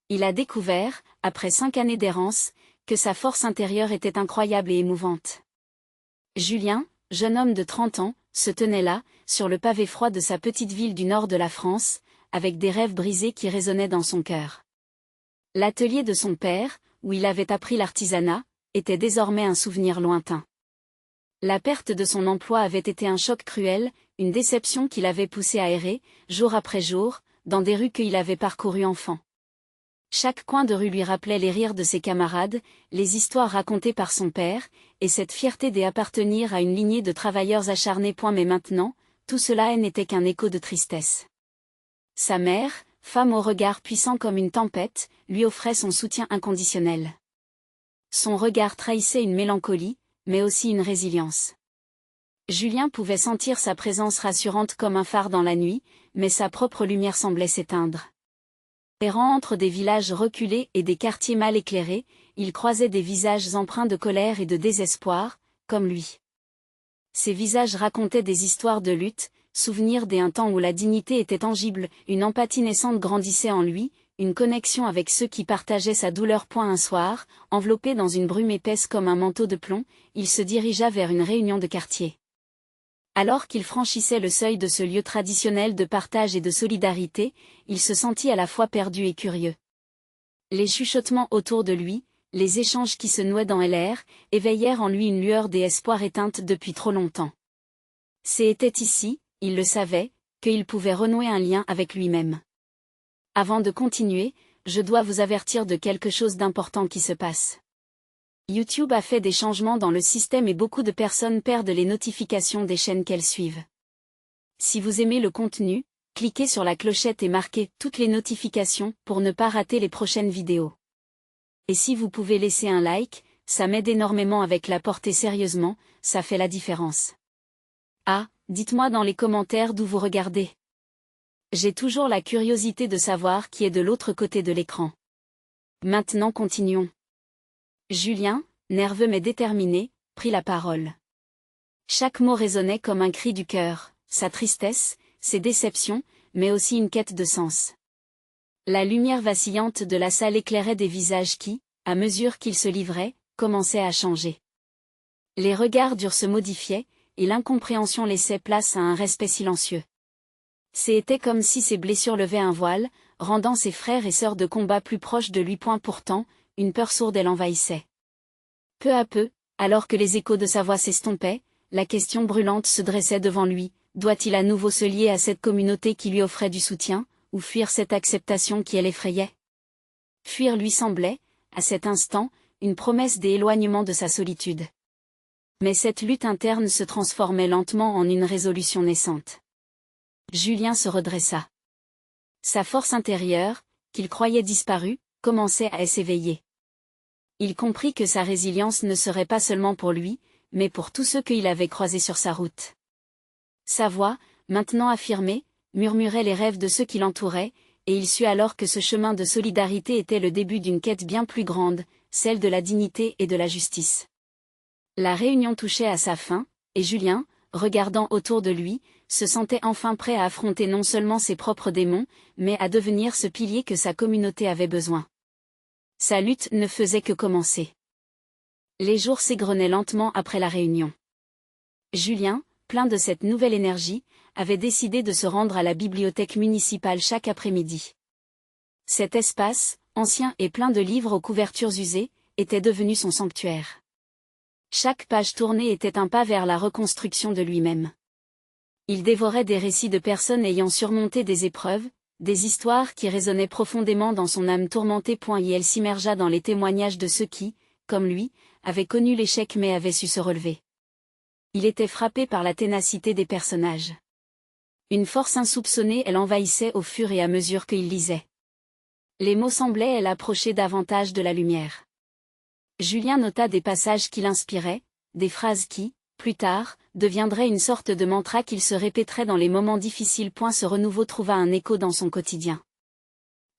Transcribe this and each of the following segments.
Il a découvert, après 5 années d'errance, que sa force intérieure était incroyable et émouvante. Julien, jeune homme de 30 ans, se tenait là, sur le pavé froid de sa petite ville du nord de la France, avec des rêves brisés qui résonnaient dans son cœur. L'atelier de son père, où il avait appris l'artisanat, était désormais un souvenir lointain. La perte de son emploi avait été un choc cruel, une déception qui l'avait poussé à errer, jour après jour, dans des rues qu'il avait parcourues enfant. Chaque coin de rue lui rappelait les rires de ses camarades, les histoires racontées par son père, et cette fierté d'appartenir à une lignée de travailleurs acharnés. Mais maintenant, tout cela n'était qu'un écho de tristesse. Sa mère, femme au regard puissant comme une tempête, lui offrait son soutien inconditionnel. Son regard trahissait une mélancolie, mais aussi une résilience. Julien pouvait sentir sa présence rassurante comme un phare dans la nuit, mais sa propre lumière semblait s'éteindre. Errant entre des villages reculés et des quartiers mal éclairés, il croisait des visages empreints de colère et de désespoir, comme lui. Ces visages racontaient des histoires de lutte, souvenirs d'un temps où la dignité était tangible, une empathie naissante grandissait en lui, une connexion avec ceux qui partageaient sa douleur. Un soir, enveloppé dans une brume épaisse comme un manteau de plomb, il se dirigea vers une réunion de quartier. Alors qu'il franchissait le seuil de ce lieu traditionnel de partage et de solidarité, il se sentit à la fois perdu et curieux. Les chuchotements autour de lui, les échanges qui se nouaient dans l'air, éveillèrent en lui une lueur d'espoir éteinte depuis trop longtemps. C'était ici, il le savait, qu'il pouvait renouer un lien avec lui-même. Avant de continuer, je dois vous avertir de quelque chose d'important qui se passe. YouTube a fait des changements dans le système et beaucoup de personnes perdent les notifications des chaînes qu'elles suivent. Si vous aimez le contenu, cliquez sur la clochette et marquez toutes les notifications pour ne pas rater les prochaines vidéos. Et si vous pouvez laisser un like, ça m'aide énormément avec la portée sérieusement, ça fait la différence. Ah, dites-moi dans les commentaires d'où vous regardez. J'ai toujours la curiosité de savoir qui est de l'autre côté de l'écran. Maintenant continuons. Julien, nerveux mais déterminé, prit la parole. Chaque mot résonnait comme un cri du cœur, sa tristesse, ses déceptions, mais aussi une quête de sens. La lumière vacillante de la salle éclairait des visages qui, à mesure qu'ils se livraient, commençaient à changer. Les regards durs se modifiaient, et l'incompréhension laissait place à un respect silencieux. C'était comme si ses blessures levaient un voile, rendant ses frères et sœurs de combat plus proches de lui. Pourtant, une peur sourde l'envahissait. Peu à peu, alors que les échos de sa voix s'estompaient, la question brûlante se dressait devant lui, doit-il à nouveau se lier à cette communauté qui lui offrait du soutien, ou fuir cette acceptation qui l'effrayait? Fuir lui semblait, à cet instant, une promesse d'éloignement de sa solitude. Mais cette lutte interne se transformait lentement en une résolution naissante. Julien se redressa. Sa force intérieure, qu'il croyait disparue, commençait à s'éveiller. Il comprit que sa résilience ne serait pas seulement pour lui, mais pour tous ceux qu'il avait croisés sur sa route. Sa voix, maintenant affirmée, murmurait les rêves de ceux qui l'entouraient, et il sut alors que ce chemin de solidarité était le début d'une quête bien plus grande, celle de la dignité et de la justice. La réunion touchait à sa fin, et Julien, regardant autour de lui, se sentait enfin prêt à affronter non seulement ses propres démons, mais à devenir ce pilier que sa communauté avait besoin. Sa lutte ne faisait que commencer. Les jours s'égrenaient lentement après la réunion. Julien, plein de cette nouvelle énergie, avait décidé de se rendre à la bibliothèque municipale chaque après-midi. Cet espace, ancien et plein de livres aux couvertures usées, était devenu son sanctuaire. Chaque page tournée était un pas vers la reconstruction de lui-même. Il dévorait des récits de personnes ayant surmonté des épreuves, des histoires qui résonnaient profondément dans son âme tourmentée. Et elle s'immergea dans les témoignages de ceux qui, comme lui, avaient connu l'échec mais avaient su se relever. Il était frappé par la ténacité des personnages. Une force insoupçonnée l'envahissait au fur et à mesure qu'il lisait. Les mots semblaient l'approcher davantage de la lumière. Julien nota des passages qui l'inspiraient, des phrases qui, plus tard, deviendraient une sorte de mantra qu'il se répéterait dans les moments difficiles. Ce renouveau trouva un écho dans son quotidien.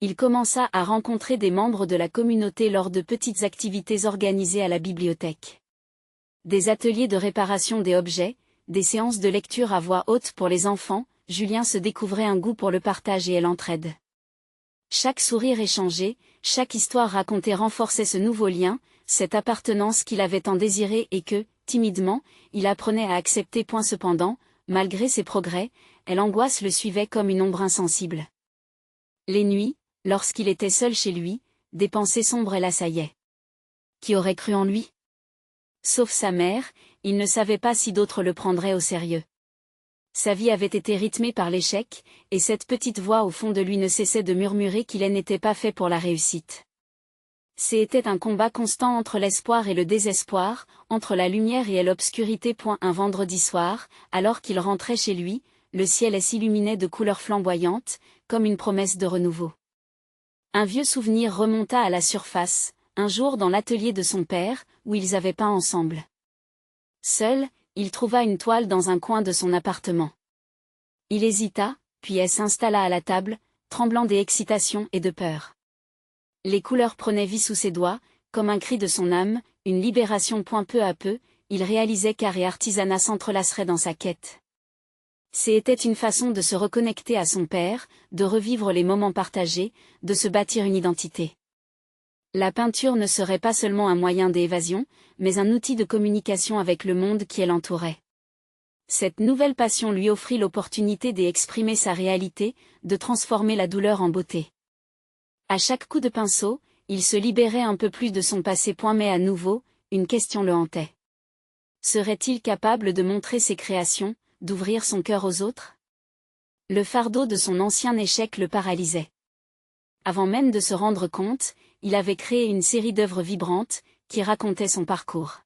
Il commença à rencontrer des membres de la communauté lors de petites activités organisées à la bibliothèque. Des ateliers de réparation des objets, des séances de lecture à voix haute pour les enfants, Julien se découvrait un goût pour le partage et l'entraide. Chaque sourire échangé, Chaque histoire racontée renforçait ce nouveau lien, cette appartenance qu'il avait tant désiré et que, timidement, il apprenait à accepter. Cependant, malgré ses progrès, l'angoisse le suivait comme une ombre insensible. Les nuits, lorsqu'il était seul chez lui, des pensées sombres l'assaillaient. Qui aurait cru en lui? Sauf sa mère, il ne savait pas si d'autres le prendraient au sérieux. Sa vie avait été rythmée par l'échec, et cette petite voix au fond de lui ne cessait de murmurer qu'il n'était pas fait pour la réussite. C'était un combat constant entre l'espoir et le désespoir, entre la lumière et l'obscurité. Un vendredi soir, alors qu'il rentrait chez lui, le ciel s'illuminait de couleurs flamboyantes, comme une promesse de renouveau. Un vieux souvenir remonta à la surface, un jour dans l'atelier de son père, où ils avaient peint ensemble. Seul, il trouva une toile dans un coin de son appartement. Il hésita, puis s'installa à la table, tremblant d'excitation et de peur. Les couleurs prenaient vie sous ses doigts, comme un cri de son âme, une libération. Peu à peu, il réalisait qu'art et artisanat s'entrelaceraient dans sa quête. C'était une façon de se reconnecter à son père, de revivre les moments partagés, de se bâtir une identité. La peinture ne serait pas seulement un moyen d'évasion, mais un outil de communication avec le monde qui l'entourait. Cette nouvelle passion lui offrit l'opportunité d'exprimer sa réalité, de transformer la douleur en beauté. À chaque coup de pinceau, il se libérait un peu plus de son passé. Mais à nouveau, une question le hantait. Serait-il capable de montrer ses créations, d'ouvrir son cœur aux autres? Le fardeau de son ancien échec le paralysait. Avant même de se rendre compte, il avait créé une série d'œuvres vibrantes, qui racontaient son parcours.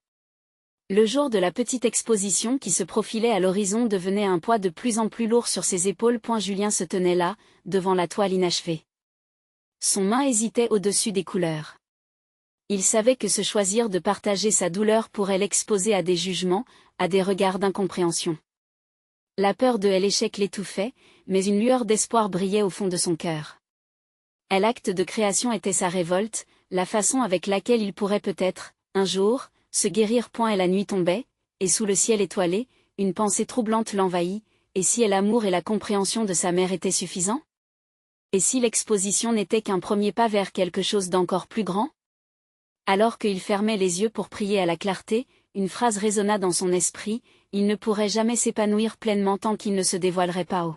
Le jour de la petite exposition qui se profilait à l'horizon devenait un poids de plus en plus lourd sur ses épaules. Julien se tenait là, devant la toile inachevée. Son main hésitait au-dessus des couleurs. Il savait que se choisir de partager sa douleur pourrait l'exposer à des jugements, à des regards d'incompréhension. La peur de l'échec l'étouffait, mais une lueur d'espoir brillait au fond de son cœur. L'acte de création était sa révolte, la façon avec laquelle il pourrait peut-être, un jour, se guérir. Et la nuit tombait, et sous le ciel étoilé, une pensée troublante l'envahit, et si l'amour et la compréhension de sa mère étaient suffisants? Et si l'exposition n'était qu'un premier pas vers quelque chose d'encore plus grand? Alors qu'il fermait les yeux pour prier à la clarté, une phrase résonna dans son esprit, il ne pourrait jamais s'épanouir pleinement tant qu'il ne se dévoilerait pas haut.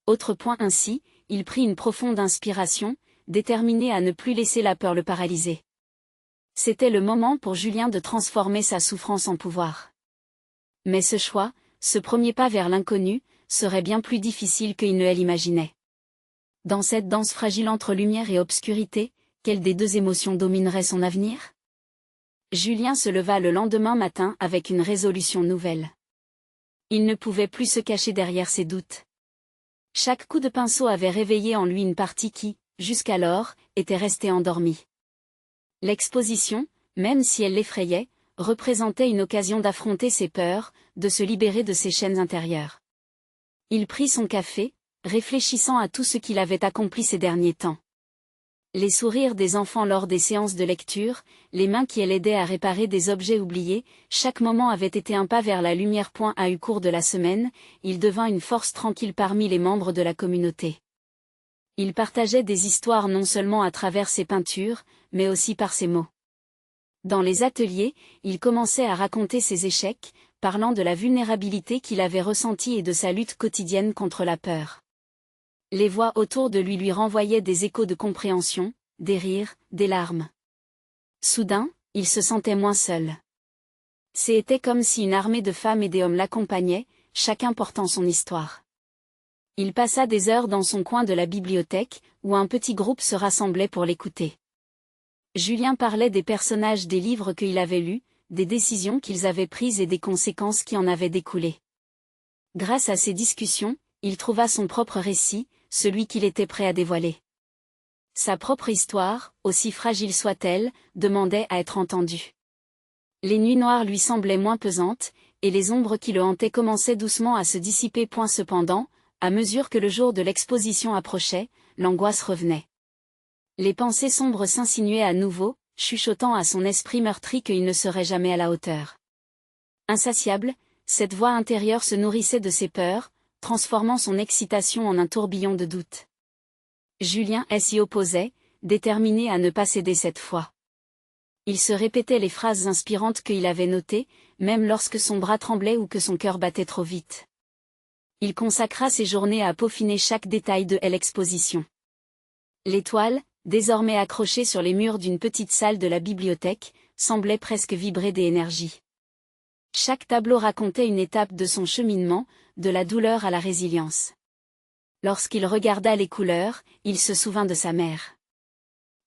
Autre point ainsi, il prit une profonde inspiration, déterminé à ne plus laisser la peur le paralyser. C'était le moment pour Julien de transformer sa souffrance en pouvoir. Mais ce choix, ce premier pas vers l'inconnu, serait bien plus difficile qu'il ne l'imaginait. Dans cette danse fragile entre lumière et obscurité, quelle des deux émotions dominerait son avenir? Julien se leva le lendemain matin avec une résolution nouvelle. Il ne pouvait plus se cacher derrière ses doutes. Chaque coup de pinceau avait réveillé en lui une partie qui, jusqu'alors, était restée endormie. L'exposition, même si elle l'effrayait, représentait une occasion d'affronter ses peurs, de se libérer de ses chaînes intérieures. Il prit son café, réfléchissant à tout ce qu'il avait accompli ces derniers temps. Les sourires des enfants lors des séances de lecture, les mains qui l'aidaient à réparer des objets oubliés, chaque moment avait été un pas vers la lumière. Au cours de la semaine, il devint une force tranquille parmi les membres de la communauté. Il partageait des histoires non seulement à travers ses peintures, mais aussi par ses mots. Dans les ateliers, il commençait à raconter ses échecs, parlant de la vulnérabilité qu'il avait ressentie et de sa lutte quotidienne contre la peur. Les voix autour de lui renvoyaient des échos de compréhension, des rires, des larmes. Soudain, il se sentait moins seul. C'était comme si une armée de femmes et d'hommes l'accompagnait, chacun portant son histoire. Il passa des heures dans son coin de la bibliothèque, où un petit groupe se rassemblait pour l'écouter. Julien parlait des personnages des livres qu'il avait lus, des décisions qu'ils avaient prises et des conséquences qui en avaient découlé. Grâce à ces discussions, il trouva son propre récit, celui qu'il était prêt à dévoiler. Sa propre histoire, aussi fragile soit-elle, demandait à être entendue. Les nuits noires lui semblaient moins pesantes, et les ombres qui le hantaient commençaient doucement à se dissiper. Cependant, à mesure que le jour de l'exposition approchait, l'angoisse revenait. Les pensées sombres s'insinuaient à nouveau, chuchotant à son esprit meurtri qu'il ne serait jamais à la hauteur. Insatiable, cette voix intérieure se nourrissait de ses peurs, transformant son excitation en un tourbillon de doutes. Julien s'y opposait, déterminé à ne pas céder cette fois. Il se répétait les phrases inspirantes qu'il avait notées, même lorsque son bras tremblait ou que son cœur battait trop vite. Il consacra ses journées à peaufiner chaque détail de l'exposition. L'étoile, désormais accrochée sur les murs d'une petite salle de la bibliothèque, semblait presque vibrer des énergies. Chaque tableau racontait une étape de son cheminement, de la douleur à la résilience. Lorsqu'il regarda les couleurs, il se souvint de sa mère.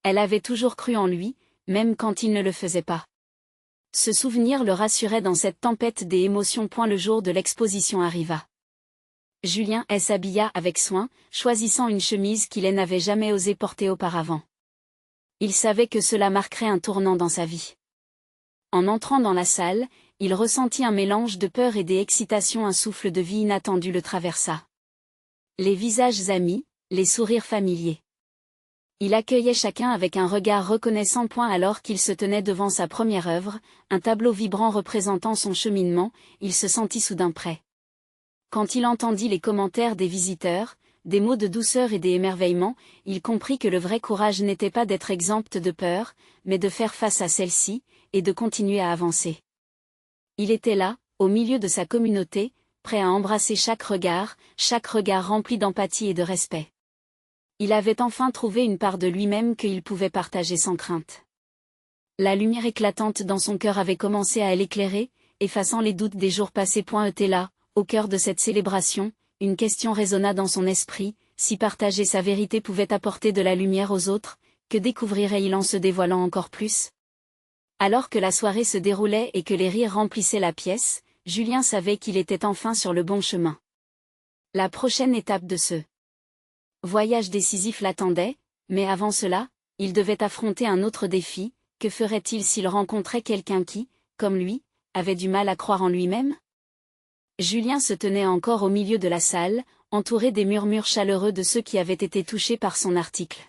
Elle avait toujours cru en lui, même quand il ne le faisait pas. Ce souvenir le rassurait dans cette tempête des émotions. Le jour de l'exposition arriva. Julien s'habilla avec soin, choisissant une chemise qu'il n'avait jamais osé porter auparavant. Il savait que cela marquerait un tournant dans sa vie. En entrant dans la salle, il ressentit un mélange de peur et d'excitation. Un souffle de vie inattendu le traversa. Les visages amis, les sourires familiers. Il accueillait chacun avec un regard reconnaissant. Alors qu'il se tenait devant sa première œuvre, un tableau vibrant représentant son cheminement, il se sentit soudain prêt. Quand il entendit les commentaires des visiteurs, des mots de douceur et des émerveillements, il comprit que le vrai courage n'était pas d'être exempt de peur, mais de faire face à celle-ci, et de continuer à avancer. Il était là, au milieu de sa communauté, prêt à embrasser chaque regard rempli d'empathie et de respect. Il avait enfin trouvé une part de lui-même qu'il pouvait partager sans crainte. La lumière éclatante dans son cœur avait commencé à l'éclairer, effaçant les doutes des jours passés. Était là, au cœur de cette célébration, une question résonna dans son esprit: si partager sa vérité pouvait apporter de la lumière aux autres, que découvrirait-il en se dévoilant encore plus? Alors que la soirée se déroulait et que les rires remplissaient la pièce, Julien savait qu'il était enfin sur le bon chemin. La prochaine étape de ce voyage décisif l'attendait, mais avant cela, il devait affronter un autre défi. Que ferait-il s'il rencontrait quelqu'un qui, comme lui, avait du mal à croire en lui-même? Julien se tenait encore au milieu de la salle, entouré des murmures chaleureux de ceux qui avaient été touchés par son article.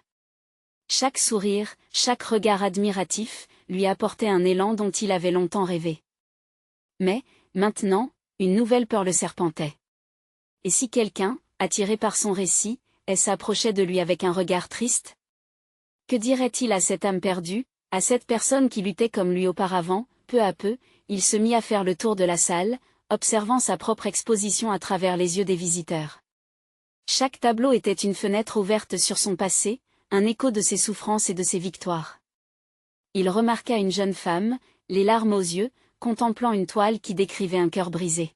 Chaque sourire, chaque regard admiratif, lui apportait un élan dont il avait longtemps rêvé. Mais, maintenant, une nouvelle peur le serpentait. Et si quelqu'un, attiré par son récit, s'approchait de lui avec un regard triste? Que dirait-il à cette âme perdue, à cette personne qui luttait comme lui auparavant? Peu à peu, il se mit à faire le tour de la salle, observant sa propre exposition à travers les yeux des visiteurs. Chaque tableau était une fenêtre ouverte sur son passé, un écho de ses souffrances et de ses victoires. Il remarqua une jeune femme, les larmes aux yeux, contemplant une toile qui décrivait un cœur brisé.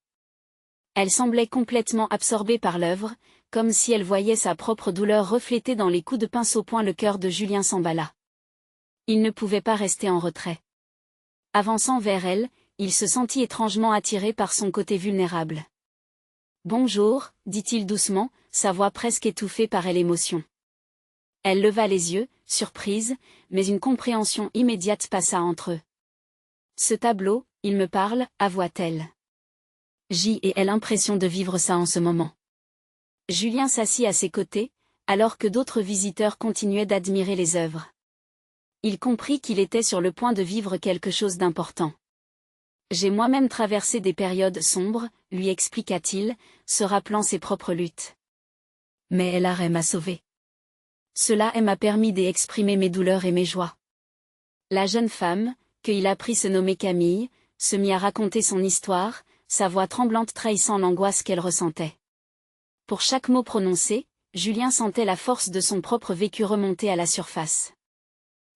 Elle semblait complètement absorbée par l'œuvre, comme si elle voyait sa propre douleur reflétée dans les coups de pinceau. Le cœur de Julien s'emballa. Il ne pouvait pas rester en retrait. Avançant vers elle, il se sentit étrangement attiré par son côté vulnérable. « Bonjour », dit-il doucement, sa voix presque étouffée par l'émotion. Elle leva les yeux, surprise, mais une compréhension immédiate passa entre eux. « Ce tableau, il me parle », avoua-t-elle. J'ai l'impression de vivre ça en ce moment. Julien s'assit à ses côtés, alors que d'autres visiteurs continuaient d'admirer les œuvres. Il comprit qu'il était sur le point de vivre quelque chose d'important. J'ai moi-même traversé des périodes sombres, lui expliqua-t-il, se rappelant ses propres luttes. Mais l'art m'a sauvé. Cela m'a permis d'exprimer mes douleurs et mes joies. La jeune femme, qu'il apprit se nommer Camille, se mit à raconter son histoire, sa voix tremblante trahissant l'angoisse qu'elle ressentait. Pour chaque mot prononcé, Julien sentait la force de son propre vécu remonter à la surface.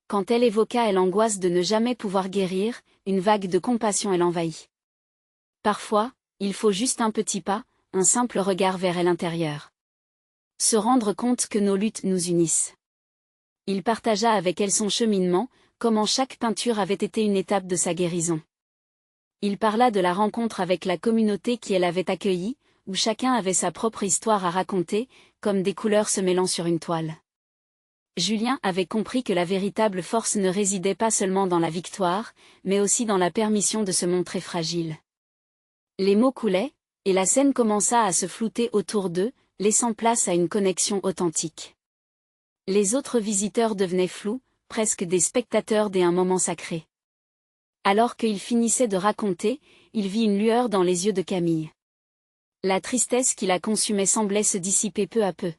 Quand elle évoqua l'angoisse de ne jamais pouvoir guérir, une vague de compassion l'envahit. Parfois, il faut juste un petit pas, un simple regard vers l'intérieur. Se rendre compte que nos luttes nous unissent. Il partagea avec elle son cheminement, comment chaque peinture avait été une étape de sa guérison. Il parla de la rencontre avec la communauté qui l'avait accueillie, où chacun avait sa propre histoire à raconter, comme des couleurs se mêlant sur une toile. Julien avait compris que la véritable force ne résidait pas seulement dans la victoire, mais aussi dans la permission de se montrer fragile. Les mots coulaient, et la scène commença à se flouter autour d'eux, laissant place à une connexion authentique. Les autres visiteurs devenaient flous, presque des spectateurs d'un moment sacré. Alors qu'il finissait de raconter, il vit une lueur dans les yeux de Camille. La tristesse qui la consumait semblait se dissiper peu à peu.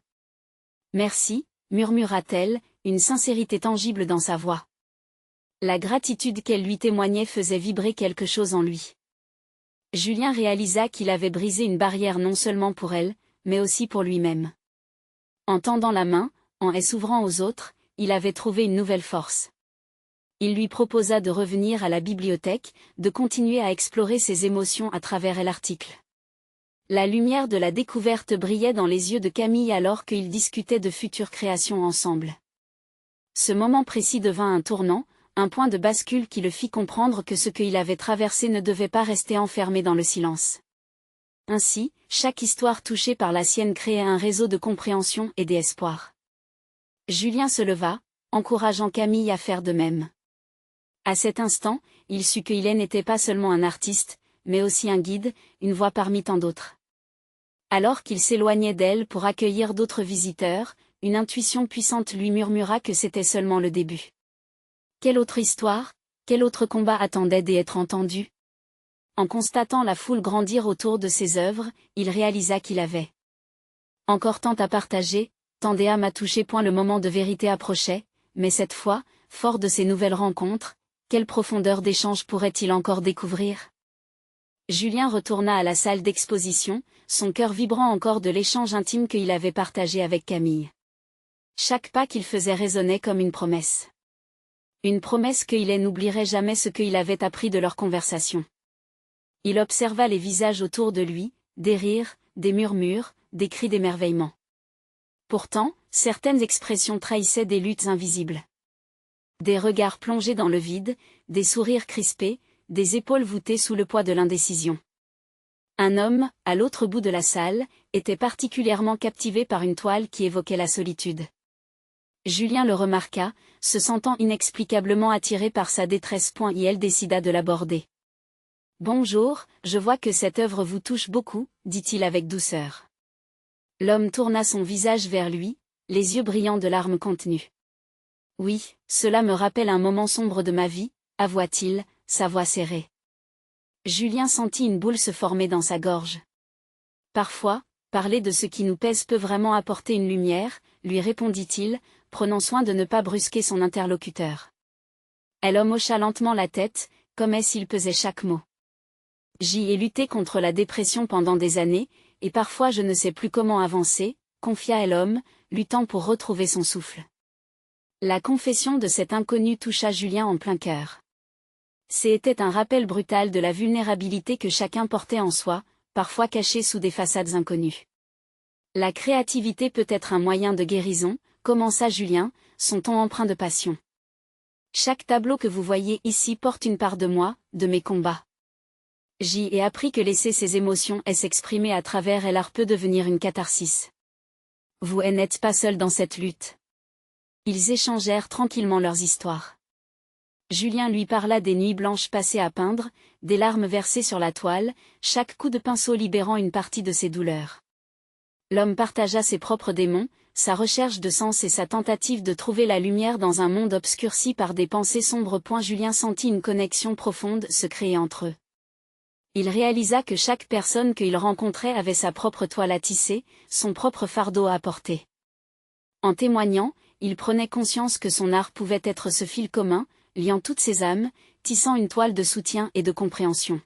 « Merci », murmura-t-elle, une sincérité tangible dans sa voix. La gratitude qu'elle lui témoignait faisait vibrer quelque chose en lui. Julien réalisa qu'il avait brisé une barrière non seulement pour elle, mais aussi pour lui-même. En tendant la main, en s'ouvrant aux autres, il avait trouvé une nouvelle force. Il lui proposa de revenir à la bibliothèque, de continuer à explorer ses émotions à travers l'article. La lumière de la découverte brillait dans les yeux de Camille alors qu'ils discutaient de futures créations ensemble. Ce moment précis devint un tournant, un point de bascule qui le fit comprendre que ce qu'il avait traversé ne devait pas rester enfermé dans le silence. Ainsi, chaque histoire touchée par la sienne créait un réseau de compréhension et d'espoir. Julien se leva, encourageant Camille à faire de même. À cet instant, il sut que Hélène n'était pas seulement un artiste, mais aussi un guide, une voix parmi tant d'autres. Alors qu'il s'éloignait d'elle pour accueillir d'autres visiteurs, une intuition puissante lui murmura que c'était seulement le début. Quelle autre histoire, quel autre combat attendait d'être entendu? En constatant la foule grandir autour de ses œuvres, il réalisa qu'il avait encore tant à partager, tant d'âmes à toucher. Le moment de vérité approchait, mais cette fois, fort de ces nouvelles rencontres, quelle profondeur d'échange pourrait-il encore découvrir? Julien retourna à la salle d'exposition, son cœur vibrant encore de l'échange intime qu'il avait partagé avec Camille. Chaque pas qu'il faisait résonnait comme une promesse. Une promesse qu'il n'oublierait jamais ce qu'il avait appris de leur conversation. Il observa les visages autour de lui, des rires, des murmures, des cris d'émerveillement. Pourtant, certaines expressions trahissaient des luttes invisibles. Des regards plongés dans le vide, des sourires crispés, des épaules voûtées sous le poids de l'indécision. Un homme, à l'autre bout de la salle, était particulièrement captivé par une toile qui évoquait la solitude. Julien le remarqua, se sentant inexplicablement attiré par sa détresse. Et elle décida de l'aborder. « Bonjour, je vois que cette œuvre vous touche beaucoup, » dit-il avec douceur. L'homme tourna son visage vers lui, les yeux brillants de larmes contenues. « Oui, cela me rappelle un moment sombre de ma vie, » avoua-t-il, sa voix serrée. Julien sentit une boule se former dans sa gorge. Parfois, parler de ce qui nous pèse peut vraiment apporter une lumière, lui répondit-il, prenant soin de ne pas brusquer son interlocuteur. Elle hocha lentement la tête, comme s'il pesait chaque mot. J'y ai lutté contre la dépression pendant des années, et parfois je ne sais plus comment avancer, confia l'homme, luttant pour retrouver son souffle. La confession de cet inconnu toucha Julien en plein cœur. C'était un rappel brutal de la vulnérabilité que chacun portait en soi, parfois cachée sous des façades inconnues. La créativité peut être un moyen de guérison, commença Julien, son ton empreint de passion. Chaque tableau que vous voyez ici porte une part de moi, de mes combats. J'y ai appris que laisser ses émotions et s'exprimer à travers l'art peut devenir une catharsis. Vous n'êtes pas seul dans cette lutte. Ils échangèrent tranquillement leurs histoires. Julien lui parla des nuits blanches passées à peindre, des larmes versées sur la toile, chaque coup de pinceau libérant une partie de ses douleurs. L'homme partagea ses propres démons, sa recherche de sens et sa tentative de trouver la lumière dans un monde obscurci par des pensées sombres. Julien sentit une connexion profonde se créer entre eux. Il réalisa que chaque personne qu'il rencontrait avait sa propre toile à tisser, son propre fardeau à porter. En témoignant, il prenait conscience que son art pouvait être ce fil commun, liant toutes ses âmes, tissant une toile de soutien et de compréhension.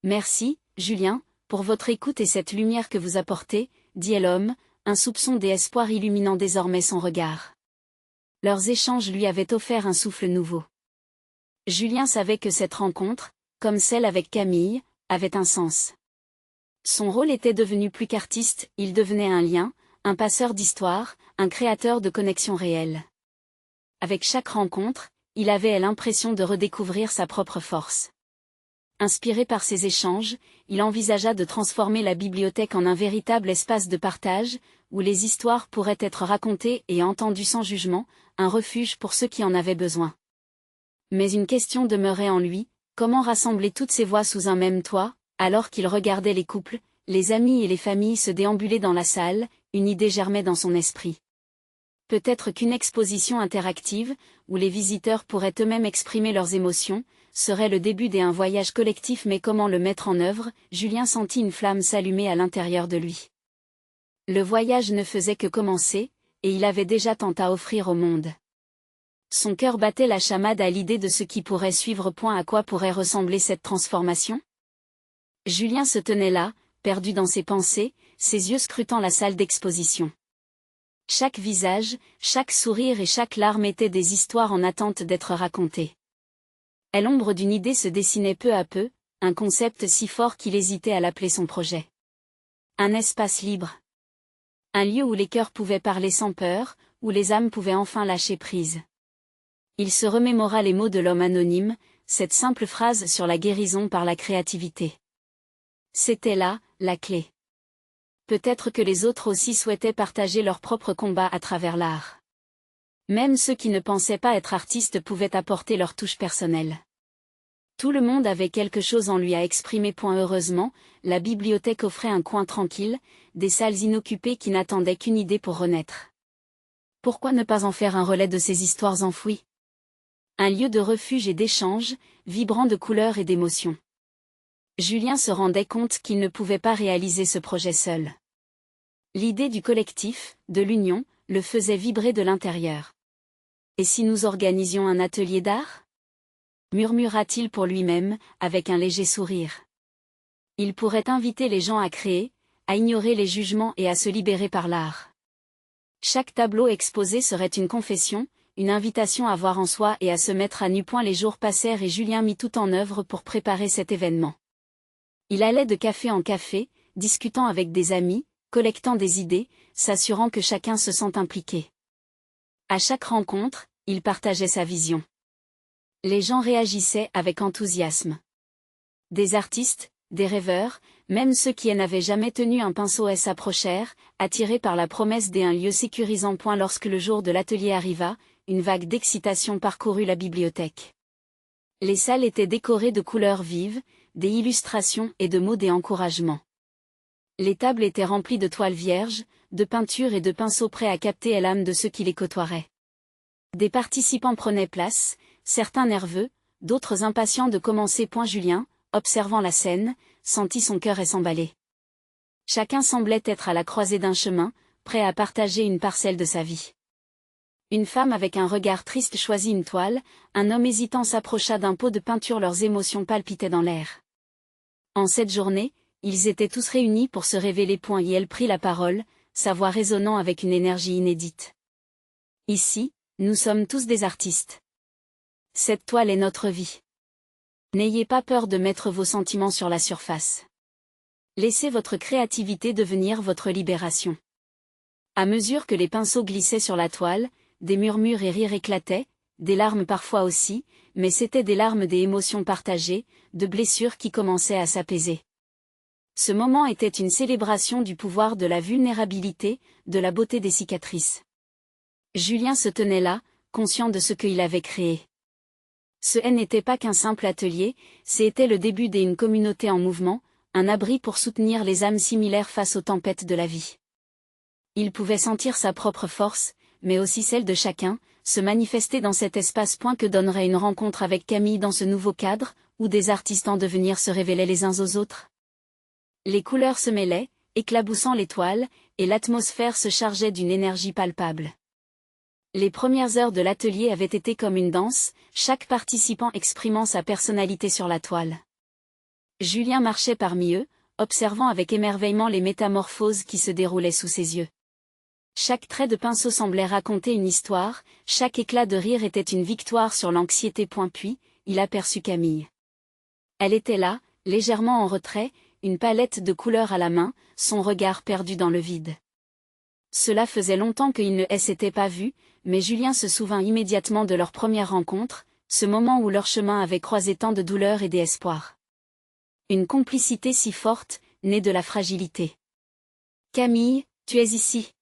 Merci, Julien, pour votre écoute et cette lumière que vous apportez, dit l'homme, un soupçon d'espoir illuminant désormais son regard. Leurs échanges lui avaient offert un souffle nouveau. Julien savait que cette rencontre, comme celle avec Camille, avait un sens. Son rôle était devenu plus qu'artiste, il devenait un lien, un passeur d'histoire, un créateur de connexions réelles. Avec chaque rencontre, il avait l'impression de redécouvrir sa propre force. Inspiré par ces échanges, il envisagea de transformer la bibliothèque en un véritable espace de partage, où les histoires pourraient être racontées et entendues sans jugement, un refuge pour ceux qui en avaient besoin. Mais une question demeurait en lui, comment rassembler toutes ces voix sous un même toit? Alors qu'il regardait les couples, les amis et les familles se déambuler dans la salle, une idée germait dans son esprit. Peut-être qu'une exposition interactive, où les visiteurs pourraient eux-mêmes exprimer leurs émotions, serait le début d'un voyage collectif. Mais comment le mettre en œuvre? Julien sentit une flamme s'allumer à l'intérieur de lui. Le voyage ne faisait que commencer, et il avait déjà tant à offrir au monde. Son cœur battait la chamade à l'idée de ce qui pourrait suivre. À quoi pourrait ressembler cette transformation? Julien se tenait là, perdu dans ses pensées, ses yeux scrutant la salle d'exposition. Chaque visage, chaque sourire et chaque larme étaient des histoires en attente d'être racontées. Et l'ombre d'une idée se dessinait peu à peu, un concept si fort qu'il hésitait à l'appeler son projet. Un espace libre. Un lieu où les cœurs pouvaient parler sans peur, où les âmes pouvaient enfin lâcher prise. Il se remémora les mots de l'homme anonyme, cette simple phrase sur la guérison par la créativité. C'était là, la clé. Peut-être que les autres aussi souhaitaient partager leur propre combat à travers l'art. Même ceux qui ne pensaient pas être artistes pouvaient apporter leur touche personnelle. Tout le monde avait quelque chose en lui à exprimer. Heureusement, la bibliothèque offrait un coin tranquille, des salles inoccupées qui n'attendaient qu'une idée pour renaître. Pourquoi ne pas en faire un relais de ces histoires enfouies? Un lieu de refuge et d'échange, vibrant de couleurs et d'émotions. Julien se rendait compte qu'il ne pouvait pas réaliser ce projet seul. L'idée du collectif, de l'union, le faisait vibrer de l'intérieur. Et si nous organisions un atelier d'art? Murmura-t-il pour lui-même, avec un léger sourire. Il pourrait inviter les gens à créer, à ignorer les jugements et à se libérer par l'art. Chaque tableau exposé serait une confession, une invitation à voir en soi et à se mettre à nu. Les jours passèrent et Julien mit tout en œuvre pour préparer cet événement. Il allait de café en café, discutant avec des amis, collectant des idées, s'assurant que chacun se sente impliqué. À chaque rencontre, il partageait sa vision. Les gens réagissaient avec enthousiasme. Des artistes, des rêveurs, même ceux qui n'avaient jamais tenu un pinceau s'approchèrent, attirés par la promesse d'un lieu sécurisant. Lorsque le jour de l'atelier arriva, une vague d'excitation parcourut la bibliothèque. Les salles étaient décorées de couleurs vives, des illustrations et de mots d'encouragement. Les tables étaient remplies de toiles vierges, de peintures et de pinceaux prêts à capter l'âme de ceux qui les côtoieraient. Des participants prenaient place, certains nerveux, d'autres impatients de commencer. Julien, observant la scène, sentit son cœur s'emballer. Chacun semblait être à la croisée d'un chemin, prêt à partager une parcelle de sa vie. Une femme avec un regard triste choisit une toile, un homme hésitant s'approcha d'un pot de peinture. Leurs émotions palpitaient dans l'air. En cette journée, ils étaient tous réunis pour se révéler. Et elle prit la parole, sa voix résonnant avec une énergie inédite. Ici, nous sommes tous des artistes. Cette toile est notre vie. N'ayez pas peur de mettre vos sentiments sur la surface. Laissez votre créativité devenir votre libération. À mesure que les pinceaux glissaient sur la toile, des murmures et rires éclataient, des larmes parfois aussi, mais c'étaient des larmes des émotions partagées, de blessures qui commençaient à s'apaiser. Ce moment était une célébration du pouvoir de la vulnérabilité, de la beauté des cicatrices. Julien se tenait là, conscient de ce qu'il avait créé. Ce n'était pas qu'un simple atelier, c'était le début d'une communauté en mouvement, un abri pour soutenir les âmes similaires face aux tempêtes de la vie. Il pouvait sentir sa propre force, mais aussi celle de chacun, se manifester dans cet espace. Que donnerait une rencontre avec Camille dans ce nouveau cadre, où des artistes en devenir se révélaient les uns aux autres? Les couleurs se mêlaient, éclaboussant les toiles, et l'atmosphère se chargeait d'une énergie palpable. Les premières heures de l'atelier avaient été comme une danse, chaque participant exprimant sa personnalité sur la toile. Julien marchait parmi eux, observant avec émerveillement les métamorphoses qui se déroulaient sous ses yeux. Chaque trait de pinceau semblait raconter une histoire, chaque éclat de rire était une victoire sur l'anxiété. Puis, il aperçut Camille. Elle était là, légèrement en retrait, une palette de couleurs à la main, son regard perdu dans le vide. Cela faisait longtemps qu'ils ne s'étaient pas vus, mais Julien se souvint immédiatement de leur première rencontre, ce moment où leur chemin avait croisé tant de douleurs et d'espoir. Une complicité si forte, née de la fragilité. « Camille, tu es ici !»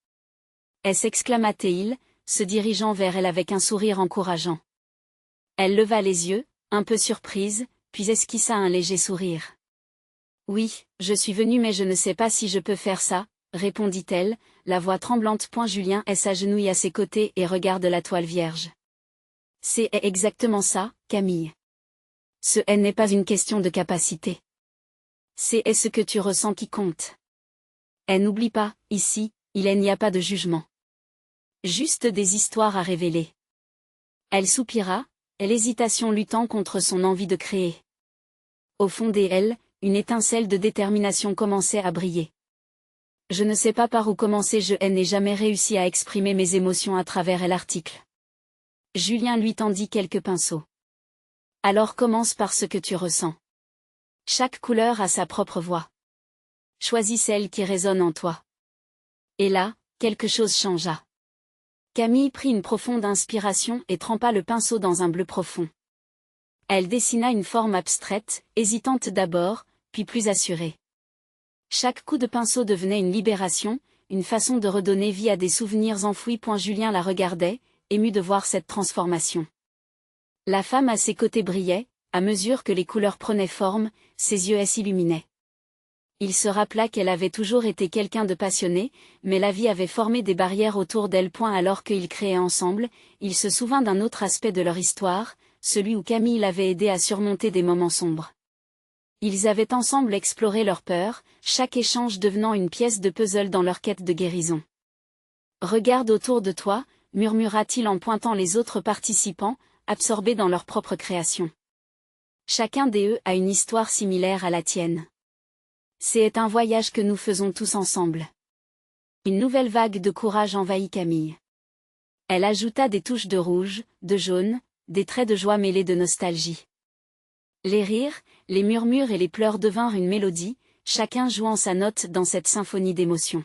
s'exclama-t-il, se dirigeant vers elle avec un sourire encourageant. Elle leva les yeux, un peu surprise, puis esquissa un léger sourire. « Oui, je suis venue mais je ne sais pas si je peux faire ça, » répondit-elle, la voix tremblante. Julien s'agenouille à ses côtés et regarde la toile vierge. « C'est exactement ça, Camille. Ce n'est pas une question de capacité. C'est ce que tu ressens qui compte. Et n'oublie pas, ici, il n'y a pas de jugement. Juste des histoires à révéler. Elle soupira, l'hésitation luttant contre son envie de créer. Au fond d'elle, une étincelle de détermination commençait à briller. Je ne sais pas par où commencer, je n'ai jamais réussi à exprimer mes émotions à travers l'article. Julien lui tendit quelques pinceaux. Alors commence par ce que tu ressens. Chaque couleur a sa propre voix. Choisis celle qui résonne en toi. Et là, quelque chose changea. Camille prit une profonde inspiration et trempa le pinceau dans un bleu profond. Elle dessina une forme abstraite, hésitante d'abord, puis plus assurée. Chaque coup de pinceau devenait une libération, une façon de redonner vie à des souvenirs enfouis. Julien la regardait, ému de voir cette transformation. La femme à ses côtés brillait, à mesure que les couleurs prenaient forme, ses yeux s'illuminaient. Il se rappela qu'elle avait toujours été quelqu'un de passionné, mais la vie avait formé des barrières autour d'elle. Alors qu'ils créaient ensemble, il se souvint d'un autre aspect de leur histoire, celui où Camille l'avait aidé à surmonter des moments sombres. Ils avaient ensemble exploré leurs peurs, chaque échange devenant une pièce de puzzle dans leur quête de guérison. « Regarde autour de toi », murmura-t-il en pointant les autres participants, absorbés dans leur propre création. Chacun d'eux a une histoire similaire à la tienne. C'est un voyage que nous faisons tous ensemble. Une nouvelle vague de courage envahit Camille. Elle ajouta des touches de rouge, de jaune, des traits de joie mêlés de nostalgie. Les rires, les murmures et les pleurs devinrent une mélodie, chacun jouant sa note dans cette symphonie d'émotions.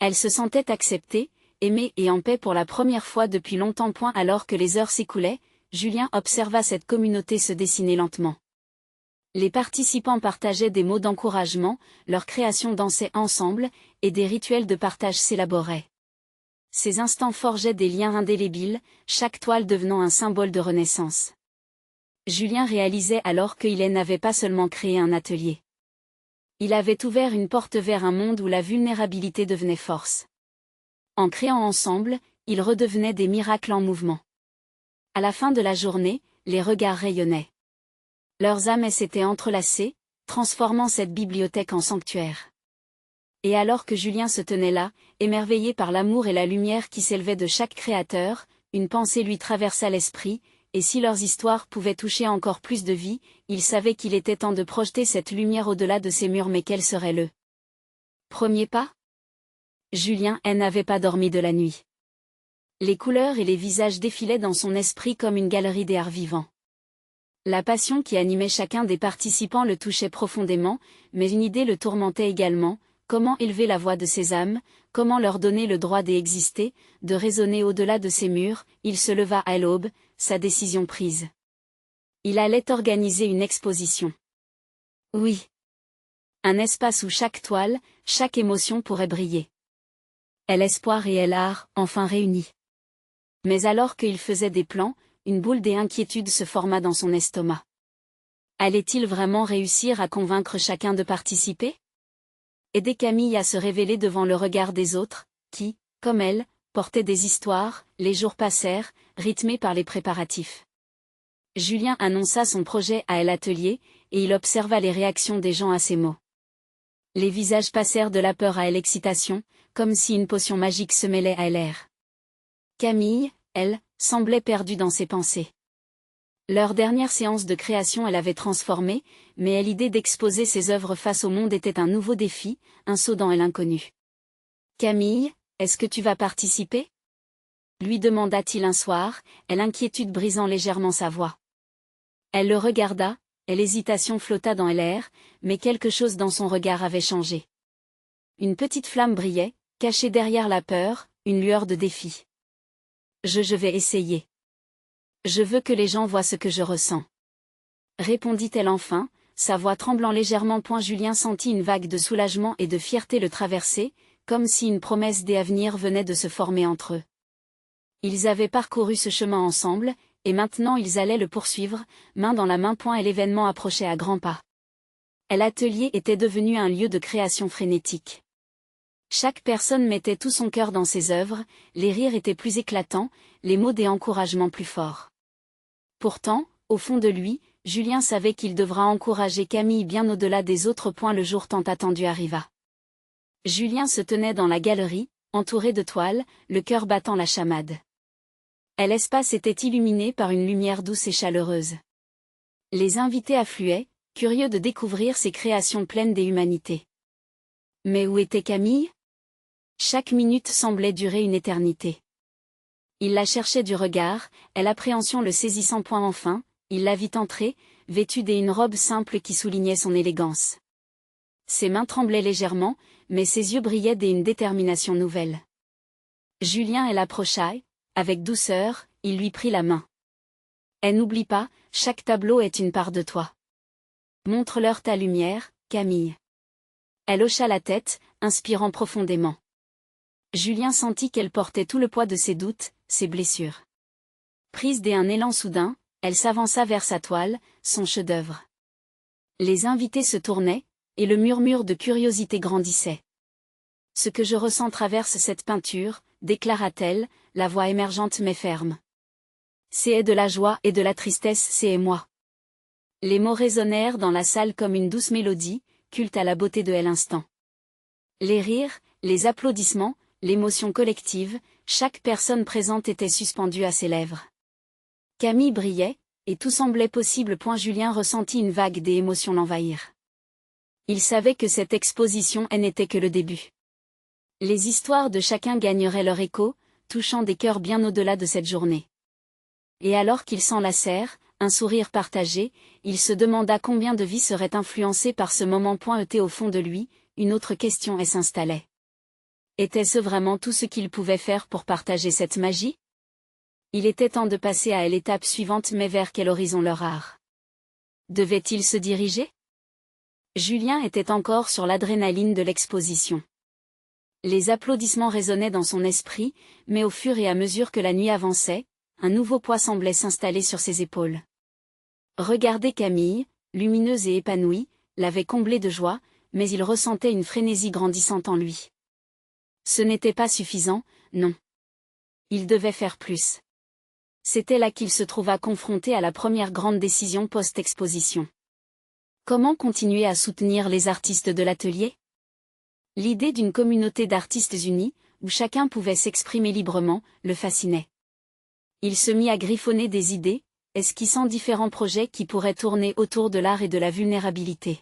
Elle se sentait acceptée, aimée et en paix pour la première fois depuis longtemps. Alors que les heures s'écoulaient, Julien observa cette communauté se dessiner lentement. Les participants partageaient des mots d'encouragement, leurs créations dansaient ensemble, et des rituels de partage s'élaboraient. Ces instants forgeaient des liens indélébiles, chaque toile devenant un symbole de renaissance. Julien réalisait alors qu'il n'avait pas seulement créé un atelier. Il avait ouvert une porte vers un monde où la vulnérabilité devenait force. En créant ensemble, ils redevenaient des miracles en mouvement. À la fin de la journée, les regards rayonnaient. Leurs âmes s'étaient entrelacées, transformant cette bibliothèque en sanctuaire. Et alors que Julien se tenait là, émerveillé par l'amour et la lumière qui s'élevaient de chaque créateur, une pensée lui traversa l'esprit, et si leurs histoires pouvaient toucher encore plus de vie, il savait qu'il était temps de projeter cette lumière au-delà de ces murs. Mais quel serait le premier pas? Julien n'avait pas dormi de la nuit. Les couleurs et les visages défilaient dans son esprit comme une galerie d'art vivants. La passion qui animait chacun des participants le touchait profondément, mais une idée le tourmentait également: comment élever la voix de ces âmes, comment leur donner le droit d'exister, de résonner au-delà de ces murs. Il se leva à l'aube, sa décision prise. Il allait organiser une exposition. Oui. Un espace où chaque toile, chaque émotion pourrait briller. L'espoir et l'art, enfin réunis. Mais alors qu'il faisait des plans, une boule d'inquiétude se forma dans son estomac. Allait-il vraiment réussir à convaincre chacun de participer? Aider Camille à se révéler devant le regard des autres, qui, comme elle, portaient des histoires. Les jours passèrent, rythmés par les préparatifs. Julien annonça son projet à l'atelier, et il observa les réactions des gens à ses mots. Les visages passèrent de la peur à l'excitation, comme si une potion magique se mêlait à l'air. Camille, elle, semblait perdue dans ses pensées. Leur dernière séance de création l'avait transformée, mais l'idée d'exposer ses œuvres face au monde était un nouveau défi, un saut dans l'inconnu. « Camille, est-ce que tu vas participer ?» lui demanda-t-il un soir, l'inquiétude brisant légèrement sa voix. Elle le regarda, l'hésitation flotta dans l'air, mais quelque chose dans son regard avait changé. Une petite flamme brillait, cachée derrière la peur, une lueur de défi. « Je vais essayer. Je veux que les gens voient ce que je ressens. » répondit-elle enfin, sa voix tremblant légèrement. Julien sentit une vague de soulagement et de fierté le traverser, comme si une promesse d'avenir venait de se former entre eux. Ils avaient parcouru ce chemin ensemble, et maintenant ils allaient le poursuivre, main dans la main. Et l'événement approchait à grands pas. L'atelier était devenu un lieu de création frénétique. Chaque personne mettait tout son cœur dans ses œuvres, les rires étaient plus éclatants, les mots d'encouragement plus forts. Pourtant, au fond de lui, Julien savait qu'il devra encourager Camille bien au-delà des autres. Le jour tant attendu arriva. Julien se tenait dans la galerie, entourée de toiles, le cœur battant la chamade. L'espace était illuminé par une lumière douce et chaleureuse. Les invités affluaient, curieux de découvrir ces créations pleines des humanités. Mais où était Camille? Chaque minute semblait durer une éternité. Il la cherchait du regard, l'appréhension le saisissant point enfin, il la vit entrer, vêtue d'une robe simple qui soulignait son élégance. Ses mains tremblaient légèrement, mais ses yeux brillaient d'une détermination nouvelle. Julien l'approcha, avec douceur, il lui prit la main. N'oublie pas, chaque tableau est une part de toi. Montre-leur ta lumière, Camille. Elle hocha la tête, inspirant profondément. Julien sentit qu'elle portait tout le poids de ses doutes, ses blessures. Prise d'un élan soudain, elle s'avança vers sa toile, son chef-d'œuvre. Les invités se tournaient, et le murmure de curiosité grandissait. Ce que je ressens traverse cette peinture, déclara-t-elle, la voix émergente mais ferme. C'est de la joie et de la tristesse, c'est moi. Les mots résonnèrent dans la salle comme une douce mélodie, culte à la beauté de l'instant. Les rires, les applaudissements, l'émotion collective, chaque personne présente était suspendue à ses lèvres. Camille brillait, et tout semblait possible. Julien ressentit une vague d'émotions l'envahir. Il savait que cette exposition n'était que le début. Les histoires de chacun gagneraient leur écho, touchant des cœurs bien au-delà de cette journée. Et alors qu'ils s'enlacèrent, un sourire partagé, il se demanda combien de vies seraient influencées par ce moment. Au fond de lui, une autre question s'installait. Était-ce vraiment tout ce qu'il pouvait faire pour partager cette magie? Il était temps de passer à l'étape suivante, mais vers quel horizon leur art devait-il se diriger? Julien était encore sur l'adrénaline de l'exposition. Les applaudissements résonnaient dans son esprit, mais au fur et à mesure que la nuit avançait, un nouveau poids semblait s'installer sur ses épaules. Regarder Camille, lumineuse et épanouie, l'avait comblé de joie, mais il ressentait une frénésie grandissante en lui. Ce n'était pas suffisant, non. Il devait faire plus. C'était là qu'il se trouva confronté à la première grande décision post-exposition. Comment continuer à soutenir les artistes de l'atelier? L'idée d'une communauté d'artistes unis, où chacun pouvait s'exprimer librement, le fascinait. Il se mit à griffonner des idées, esquissant différents projets qui pourraient tourner autour de l'art et de la vulnérabilité.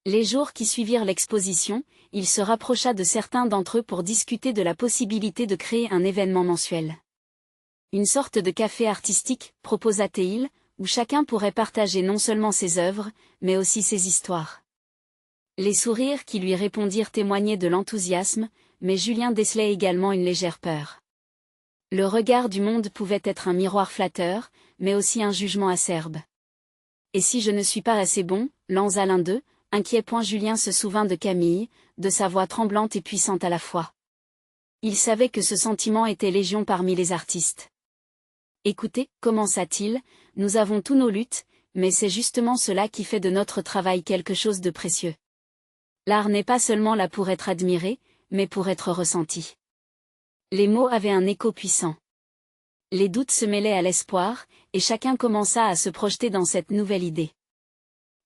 Les jours qui suivirent l'exposition, il se rapprocha de certains d'entre eux pour discuter de la possibilité de créer un événement mensuel. Une sorte de café artistique, proposa-t-il, où chacun pourrait partager non seulement ses œuvres, mais aussi ses histoires. Les sourires qui lui répondirent témoignaient de l'enthousiasme, mais Julien décelait également une légère peur. Le regard du monde pouvait être un miroir flatteur, mais aussi un jugement acerbe. Et si je ne suis pas assez bon, lança l'un d'eux, inquiet. Julien se souvint de Camille, de sa voix tremblante et puissante à la fois. Il savait que ce sentiment était légion parmi les artistes. Écoutez, commença-t-il, nous avons tous nos luttes, mais c'est justement cela qui fait de notre travail quelque chose de précieux. L'art n'est pas seulement là pour être admiré, mais pour être ressenti. Les mots avaient un écho puissant. Les doutes se mêlaient à l'espoir, et chacun commença à se projeter dans cette nouvelle idée.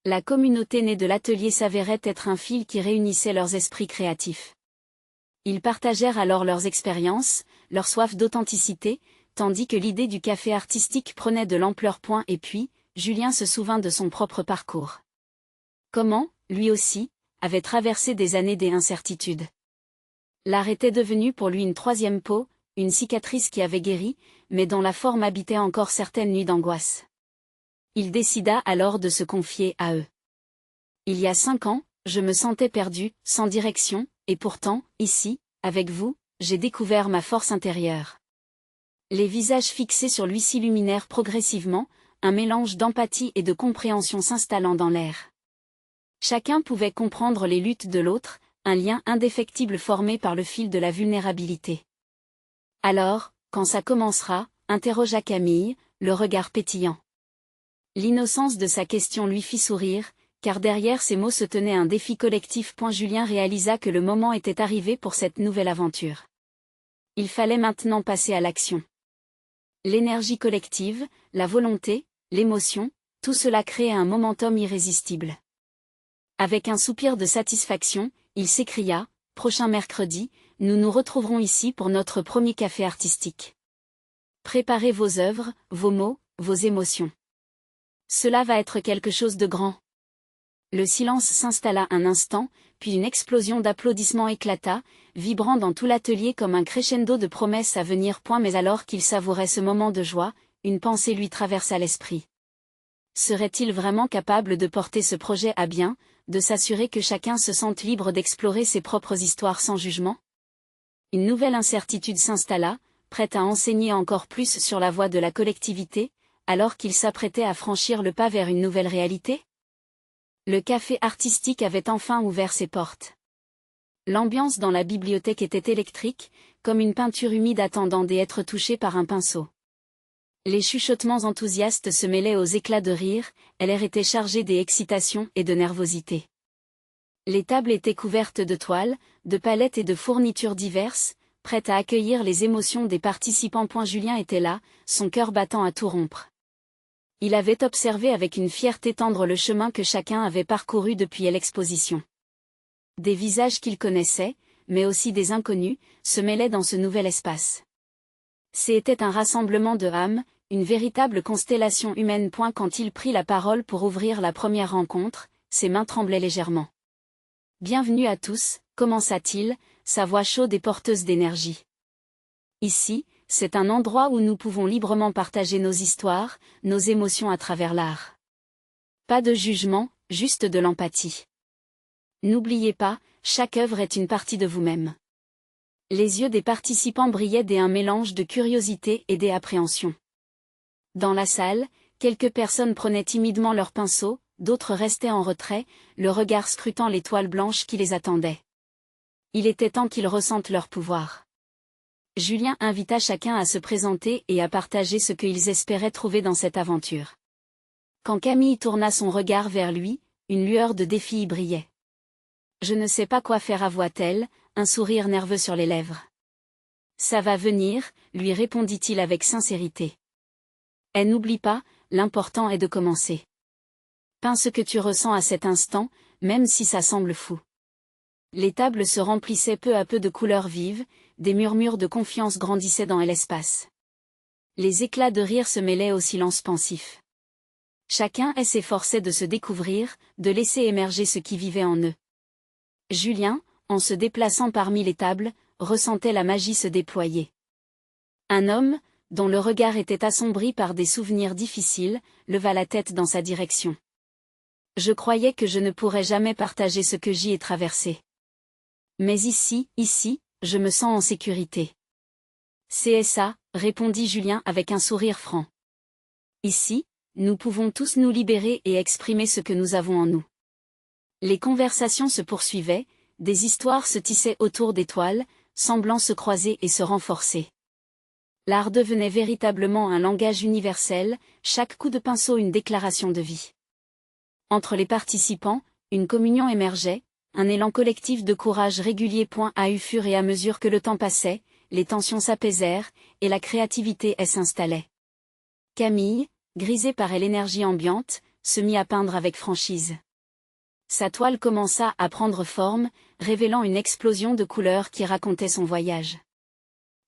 La communauté née de l'atelier s'avérait être un fil qui réunissait leurs esprits créatifs. Ils partagèrent alors leurs expériences, leur soif d'authenticité, tandis que l'idée du café artistique prenait de l'ampleur. Et puis, Julien se souvint de son propre parcours. Comment, lui aussi, avait traversé des années d'incertitude. L'art était devenu pour lui une troisième peau, une cicatrice qui avait guéri, mais dont la forme habitait encore certaines nuits d'angoisse. Il décida alors de se confier à eux. Il y a 5 ans, je me sentais perdu, sans direction, et pourtant, ici, avec vous, j'ai découvert ma force intérieure. Les visages fixés sur lui s'illuminèrent progressivement, un mélange d'empathie et de compréhension s'installant dans l'air. Chacun pouvait comprendre les luttes de l'autre, un lien indéfectible formé par le fil de la vulnérabilité. Alors, quand ça commencera, interrogea Camille, le regard pétillant. L'innocence de sa question lui fit sourire, car derrière ces mots se tenait un défi collectif. Julien réalisa que le moment était arrivé pour cette nouvelle aventure. Il fallait maintenant passer à l'action. L'énergie collective, la volonté, l'émotion, tout cela créait un momentum irrésistible. Avec un soupir de satisfaction, il s'écria, « Prochain mercredi, nous nous retrouverons ici pour notre premier café artistique. Préparez vos œuvres, vos mots, vos émotions. Cela va être quelque chose de grand. Le silence s'installa un instant, puis une explosion d'applaudissements éclata, vibrant dans tout l'atelier comme un crescendo de promesses à venir. Mais alors qu'il savourait ce moment de joie, une pensée lui traversa l'esprit. Serait-il vraiment capable de porter ce projet à bien, de s'assurer que chacun se sente libre d'explorer ses propres histoires sans jugement? Une nouvelle incertitude s'installa, prête à enseigner encore plus sur la voie de la collectivité, alors qu'il s'apprêtait à franchir le pas vers une nouvelle réalité? Le café artistique avait enfin ouvert ses portes. L'ambiance dans la bibliothèque était électrique, comme une peinture humide attendant d'être touchée par un pinceau. Les chuchotements enthousiastes se mêlaient aux éclats de rire, l'air était chargé d'excitation et de nervosité. Les tables étaient couvertes de toiles, de palettes et de fournitures diverses, prêtes à accueillir les émotions des participants. Julien était là, son cœur battant à tout rompre. Il avait observé avec une fierté tendre le chemin que chacun avait parcouru depuis l'exposition. Des visages qu'il connaissait, mais aussi des inconnus, se mêlaient dans ce nouvel espace. C'était un rassemblement de âmes, une véritable constellation humaine. Quand il prit la parole pour ouvrir la première rencontre, ses mains tremblaient légèrement. « Bienvenue à tous », commença-t-il, sa voix chaude et porteuse d'énergie. Ici, c'est un endroit où nous pouvons librement partager nos histoires, nos émotions à travers l'art. Pas de jugement, juste de l'empathie. N'oubliez pas, chaque œuvre est une partie de vous-même. Les yeux des participants brillaient d'un mélange de curiosité et d'appréhension. Dans la salle, quelques personnes prenaient timidement leurs pinceaux, d'autres restaient en retrait, le regard scrutant les toiles blanches qui les attendaient. Il était temps qu'ils ressentent leur pouvoir. Julien invita chacun à se présenter et à partager ce qu'ils espéraient trouver dans cette aventure. Quand Camille tourna son regard vers lui, une lueur de défi y brillait. « Je ne sais pas quoi faire, avoua-t-elle, un sourire nerveux sur les lèvres. »« Ça va venir, » lui répondit-il avec sincérité. « Et n'oublie pas, l'important est de commencer. Peins ce que tu ressens à cet instant, même si ça semble fou. » Les tables se remplissaient peu à peu de couleurs vives, des murmures de confiance grandissaient dans l'espace. Les éclats de rire se mêlaient au silence pensif. Chacun s'efforçait de se découvrir, de laisser émerger ce qui vivait en eux. Julien, en se déplaçant parmi les tables, ressentait la magie se déployer. Un homme, dont le regard était assombri par des souvenirs difficiles, leva la tête dans sa direction. « Je croyais que je ne pourrais jamais partager ce que j'y ai traversé. Mais ici, je me sens en sécurité. » « C'est ça, » répondit Julien avec un sourire franc. « Ici, nous pouvons tous nous libérer et exprimer ce que nous avons en nous. » Les conversations se poursuivaient, des histoires se tissaient autour des toiles, semblant se croiser et se renforcer. L'art devenait véritablement un langage universel, chaque coup de pinceau une déclaration de vie. Entre les participants, une communion émergeait, un élan collectif de courage régulier. Au fur et à mesure que le temps passait, les tensions s'apaisèrent, et la créativité s'installait. Camille, grisée par l'énergie ambiante, se mit à peindre avec franchise. Sa toile commença à prendre forme, révélant une explosion de couleurs qui racontait son voyage.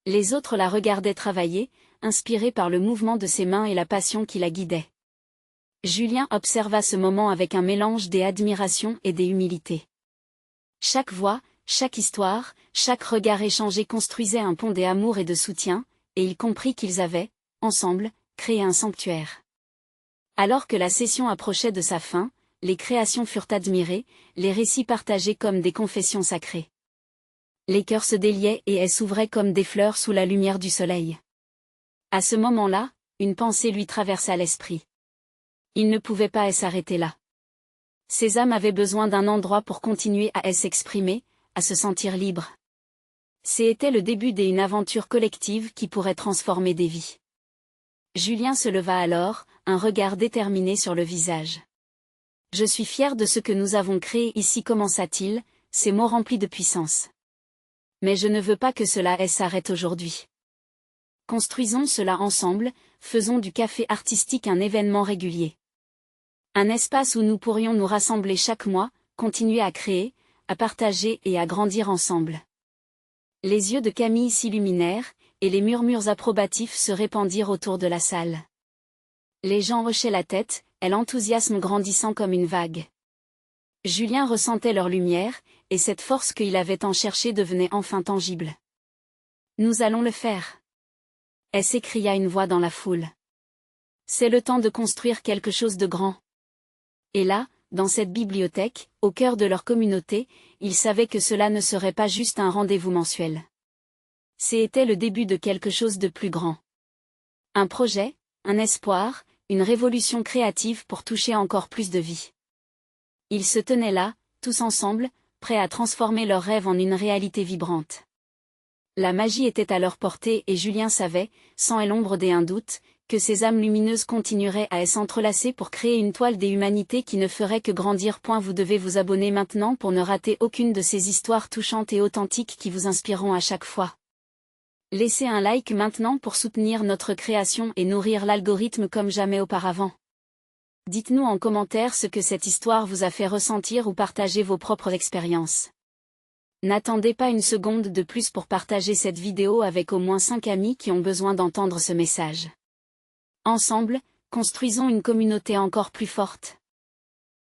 Les autres la regardaient travailler, inspirés par le mouvement de ses mains et la passion qui la guidait. Julien observa ce moment avec un mélange d'admiration et d'humilité. Chaque voix, chaque histoire, chaque regard échangé construisait un pont d'amour et de soutien, et il comprit qu'ils avaient, ensemble, créé un sanctuaire. Alors que la session approchait de sa fin, les créations furent admirées, les récits partagés comme des confessions sacrées. Les cœurs se déliaient et s'ouvraient comme des fleurs sous la lumière du soleil. À ce moment-là, une pensée lui traversa l'esprit. Il ne pouvait pas s'arrêter là. Ces âmes avaient besoin d'un endroit pour continuer à s'exprimer, à se sentir libres. C'était le début d'une aventure collective qui pourrait transformer des vies. Julien se leva alors, un regard déterminé sur le visage. « Je suis fier de ce que nous avons créé ici », commença-t-il, ses mots remplis de puissance. « Mais je ne veux pas que cela s'arrête aujourd'hui. Construisons cela ensemble, faisons du café artistique un événement régulier. Un espace où nous pourrions nous rassembler chaque mois, continuer à créer, à partager et à grandir ensemble. » Les yeux de Camille s'illuminèrent, et les murmures approbatifs se répandirent autour de la salle. Les gens hochaient la tête, et l'enthousiasme grandissant comme une vague. Julien ressentait leur lumière, et cette force qu'il avait tant cherchée devenait enfin tangible. « Nous allons le faire !» s'écria une voix dans la foule. « C'est le temps de construire quelque chose de grand. » Et là, dans cette bibliothèque, au cœur de leur communauté, ils savaient que cela ne serait pas juste un rendez-vous mensuel. C'était le début de quelque chose de plus grand. Un projet, un espoir, une révolution créative pour toucher encore plus de vie. Ils se tenaient là, tous ensemble, prêts à transformer leurs rêves en une réalité vibrante. La magie était à leur portée et Julien savait, sans l'ombre d'un doute, que ces âmes lumineuses continueraient à s'entrelacer pour créer une toile des humanités qui ne ferait que grandir. Vous devez vous abonner maintenant pour ne rater aucune de ces histoires touchantes et authentiques qui vous inspireront à chaque fois. Laissez un like maintenant pour soutenir notre création et nourrir l'algorithme comme jamais auparavant. Dites-nous en commentaire ce que cette histoire vous a fait ressentir ou partagez vos propres expériences. N'attendez pas une seconde de plus pour partager cette vidéo avec au moins 5 amis qui ont besoin d'entendre ce message. Ensemble, construisons une communauté encore plus forte.